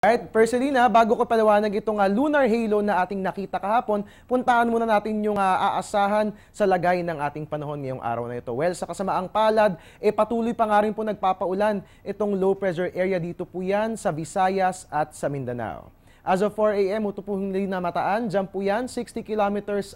Alright, Perselina, bago ko paliwanag itong lunar halo na ating nakita kahapon, puntahan muna natin yung aasahan sa lagay ng ating panahon ngayong araw na ito. Well, sa kasamaang palad, patuloy pa nga rin po nagpapaulan itong low pressure area dito po yan sa Visayas at sa Mindanao. As of 4 a.m., ito po hindi na mataan. Diyan po yan, 60 kilometers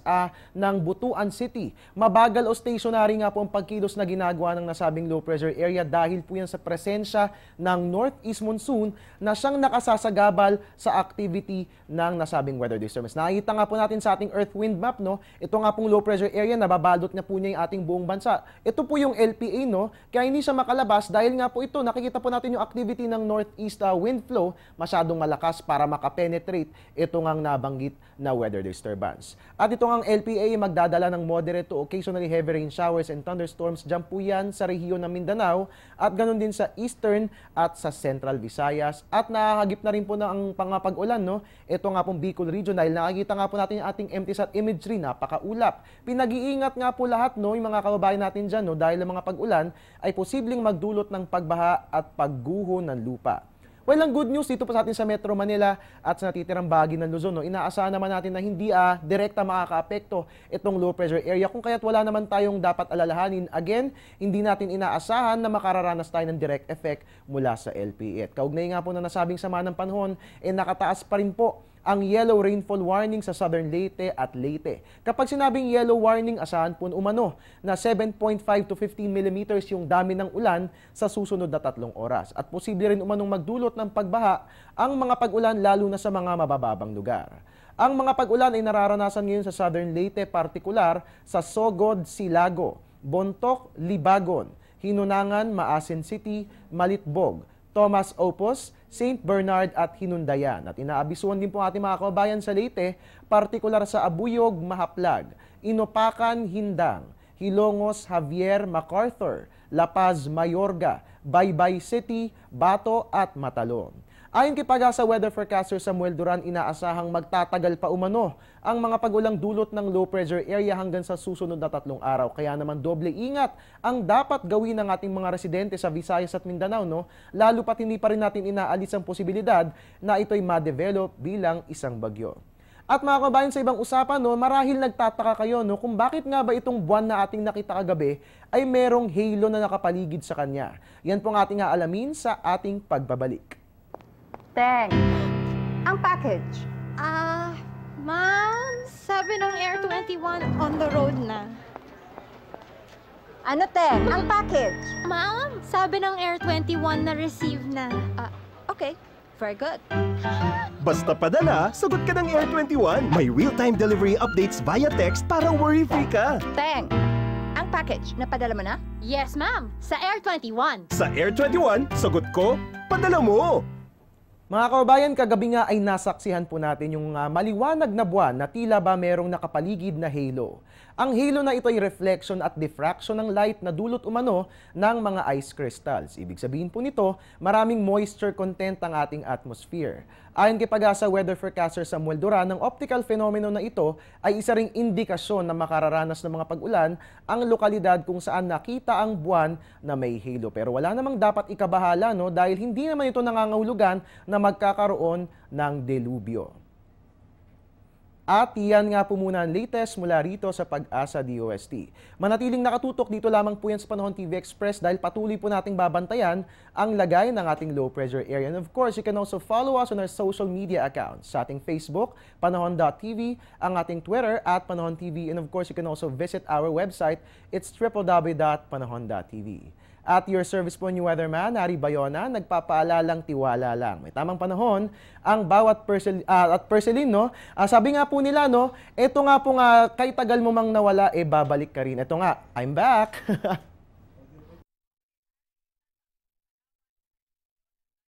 ng Butuan City. Mabagal o stationary nga po ang pagkilos na ginagawa ng nasabing low pressure area dahil po yan sa presensya ng northeast monsoon na siyang nakasasagabal sa activity ng nasabing weather disturbance. Nakikita nga po natin sa ating earth wind map, no? Ito nga pong low pressure area, nababalot na po niya yung ating buong bansa. Ito po yung LPA, no? Kaya hindi siya makalabas dahil nga po ito, nakikita po natin yung activity ng northeast wind flow masyadong malakas para penetrate ito ngang nabanggit na weather disturbance. At ito ngang LPA magdadala ng moderate to occasionally heavy rain showers and thunderstorms. Diyan po yan sa rehiyon ng Mindanao at ganun din sa eastern at sa central Visayas. At nakahagip na rin po na ang pangapag-ulan, no? Ito nga pong Bicol region dahil nakikita nga po natin yung ating MTSAT imagery, napakaulap. Pinag-iingat nga po lahat, no, yung mga kababayan natin dyan, no, dahil ang mga pag-ulan ay posibleng magdulot ng pagbaha at pagguho ng lupa. Well, ang good news dito po sa atin sa Metro Manila at sa natitirang bahagi ng Luzon, no, inaasahan naman natin na hindi direkta makakaapekto itong low pressure area kung kaya't wala naman tayong dapat alalahanin. Again, hindi natin inaasahan na makararanas tayo ng direct effect mula sa LPA. At kaugnay nga po na nasabing sama ng panahon, nakataas pa rin po ang yellow rainfall warning sa Southern Leyte at Leyte. Kapag sinabing yellow warning, asahan po umano na 7.5 to 15 millimeters yung dami ng ulan sa susunod na 3 oras. At posible rin umanong magdulot ng pagbaha ang mga pag-ulan lalo na sa mga mabababang lugar. Ang mga pag-ulan ay nararanasan ngayon sa Southern Leyte, partikular sa Sogod, Silago, Bontoc, Libagon, Hinunangan, Maasin City, Malitbog, Tomas Opos, St. Bernard at Hinundayan. At inaabisuhan din po ating mga kababayan sa Leyte, partikular sa Abuyog, Mahaplag, Inopacan, Hindang, Hilongos, Javier, MacArthur, La Paz, Mayorga, Baybay City, Bato at Matalon. Ayon kay Pag-asa Weather Forecaster Samuel Duran, inaasahang magtatagal pa umano ang mga pag-ulang dulot ng low pressure area hanggang sa susunod na 3 araw. Kaya naman doble ingat ang dapat gawin ng ating mga residente sa Visayas at Mindanao, no? Lalo pat hindi pa rin natin inaalis ang posibilidad na ito'y ma-develop bilang isang bagyo. At mga kabayan, sa ibang usapan, no, marahil nagtataka kayo, no, kung bakit nga ba itong buwan na ating nakita kagabi ay merong halo na nakapaligid sa kanya. Yan po ang ating aalamin sa ating pagbabalik. Teng, ang package. Ma'am, sabi ng Air 21 on the road na. Ano, Teng? Ang package. Ma'am, sabi ng Air 21 na receive na. Okay, very good. Basta padala, sagot ka ng Air 21. May real-time delivery updates via text para worry-free ka. Teng, ang package, napadala mo na? Yes, ma'am, sa Air 21. Sa Air 21, sagot ko, padala mo. Mga kababayan, kagabi nga ay nasaksihan po natin yung maliwanag na buwan na tila ba merong nakapaligid na halo. Ang halo na ito ay reflection at diffraction ng light na dulot umano ng mga ice crystals. Ibig sabihin po nito, maraming moisture content ang ating atmosphere. Ayon kay Pag-asa Weather Forecaster Samuel Duran, ang optical phenomenon na ito ay isa ring indikasyon na makararanas ng mga pag-ulan ang lokalidad kung saan nakita ang buwan na may halo. Pero wala namang dapat ikabahala, no, dahil hindi naman ito nangangahulugan na magkakaroon ng delubyo. At yan nga po muna ang latest mula rito sa Pag-asa DOST. Manatiling nakatutok dito lamang po yan sa Panahon TV Express dahil patuloy po nating babantayan ang lagay ng ating low pressure area. And of course, you can also follow us on our social media accounts. Sa ating Facebook, Panahon.tv, ang ating Twitter at Panahon TV. And of course, you can also visit our website. It's www.panahon.tv. At your service po ni Weatherman, Harry Bayona, nagpapaalalang tiwala lang. May tamang panahon ang bawat Perselin, no? Sabi nga po nila, no, eto nga po nga, kay tagal mo mang nawala, babalik ka rin. Eto nga, I'm back!